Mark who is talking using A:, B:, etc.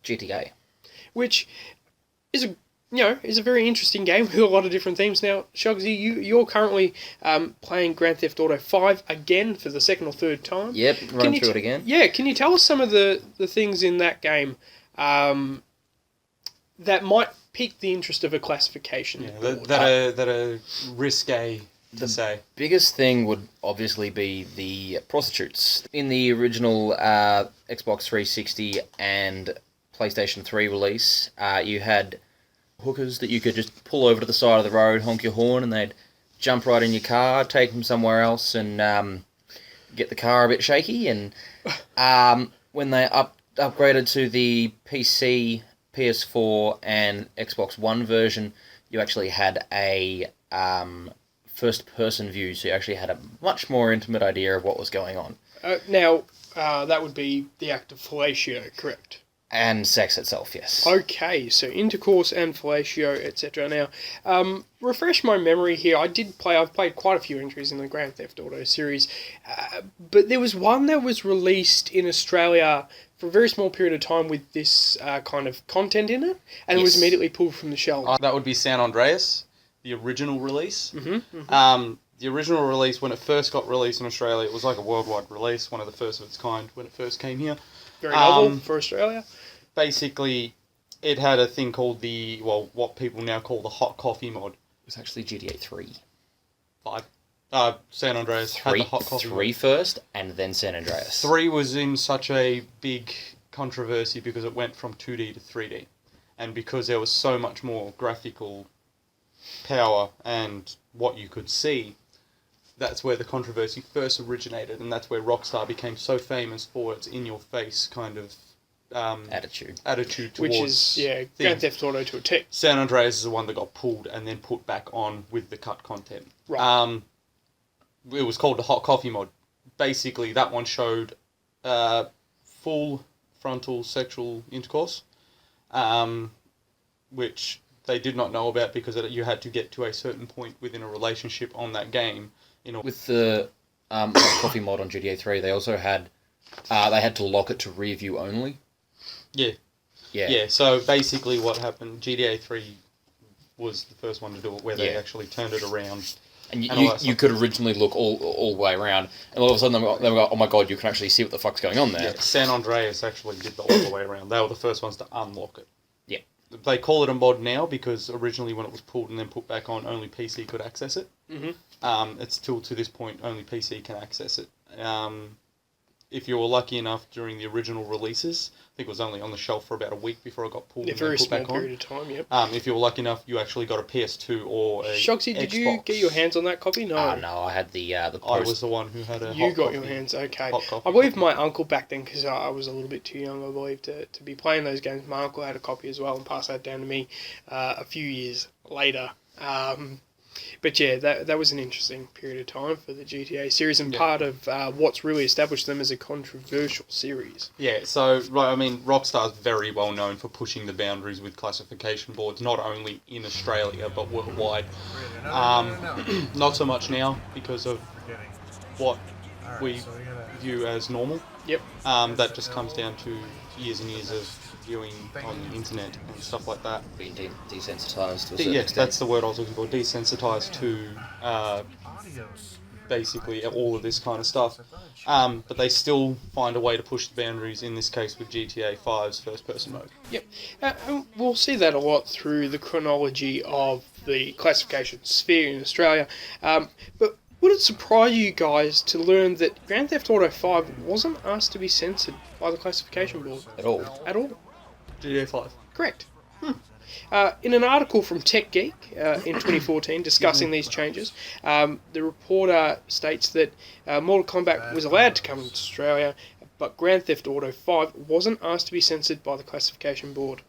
A: GTA.
B: which is a very interesting game with a lot of different themes. Now, Shugsy, you're currently playing Grand Theft Auto 5 again for the second or third time.
A: Yep, running through it again.
B: Yeah, can you tell us some of the things in that game that might pique the interest of a classification board?
C: That are risque to say.
A: Biggest thing would obviously be the prostitutes. In the original Xbox 360 and PlayStation 3 release, you had hookers that you could just pull over to the side of the road, honk your horn, and they'd jump right in your car, take them somewhere else, and get the car a bit shaky. And when they upgraded to the PC, PS4, and Xbox One version, you actually had a first-person view, so you actually had a much more intimate idea of what was going on.
B: Now, that would be the act of fellatio, correct?
A: And sex itself, yes.
B: Okay, so intercourse and fellatio, etc. Now, refresh my memory here. I've played quite a few entries in the Grand Theft Auto series, but there was one that was released in Australia for a very small period of time with this kind of content in it, and it was immediately pulled from the shelves.
C: That would be San Andreas, the original release. The original release, when it first got released in Australia, it was like a worldwide release, one of the first of its kind when it first came here.
B: Very novel for Australia.
C: Basically, it had a thing called what people now call the hot coffee mod.
A: It was actually GTA 3.
C: 5. San Andreas had the hot coffee
A: 3
C: mod.
A: First, and then San Andreas.
C: 3 was in such a big controversy because it went from 2D to 3D. And because there was so much more graphical power and what you could see, that's where the controversy first originated, and that's where Rockstar became so famous for its in-your-face kind of
A: attitude
C: towards
B: which is Grand Theft Auto to a T.
C: San Andreas is the one that got pulled and then put back on with the cut content.
B: Right.
C: It was called the Hot Coffee mod. Basically, that one showed full frontal sexual intercourse, which they did not know about because you had to get to a certain point within a relationship on that game.
A: With the Hot Coffee mod on GTA 3, they also had they had to lock it to rear view only.
C: Yeah, so basically what happened, GTA 3 was the first one to do it, where they actually turned it around.
A: And you could originally look all the way around, and all of a sudden they were oh my god, you can actually see what the fuck's going on there.
C: Yeah, San Andreas actually did the all the way around. They were the first ones to unlock it.
A: Yeah.
C: They call it a mod now because originally when it was pulled and then put back on, only PC could access it. It's still to this point, only PC can access it. If you were lucky enough during the original releases, I think it was only on the shelf for about a week before it got pulled and then put back on. A very small period of time, yep. If you were lucky enough, you actually got a PS2 or a
B: Shoxy, did you get your hands on that copy? No.
A: No, I had the
C: I was the one who had a
B: You got your hands, okay. I believe my uncle back then, because I was a little bit too young, I believe, to be playing those games. My uncle had a copy as well and passed that down to me a few years later. But yeah, that was an interesting period of time for the GTA series and part of what's really established them as a controversial series.
C: Yeah, so, I mean, Rockstar's very well known for pushing the boundaries with classification boards, not only in Australia, but worldwide. Not so much now, because of what we view as normal.
B: Yep.
C: That just comes down to years and years of viewing on the internet and stuff like that.
A: Being desensitised to a certain extent.
C: That's the word I was looking for. Desensitised to basically all of this kind of stuff. But they still find a way to push the boundaries, in this case with GTA 5's first-person mode.
B: Yep. And we'll see that a lot through the chronology of the classification sphere in Australia. But would it surprise you guys to learn that Grand Theft Auto 5 wasn't asked to be censored by the classification board?
A: At all.
B: At all.
C: GTA 5.
B: Correct. In an article from Tech Geek in 2014 discussing these changes, the reporter states that Mortal Kombat was allowed to come to Australia, but Grand Theft Auto 5 wasn't asked to be censored by the classification board.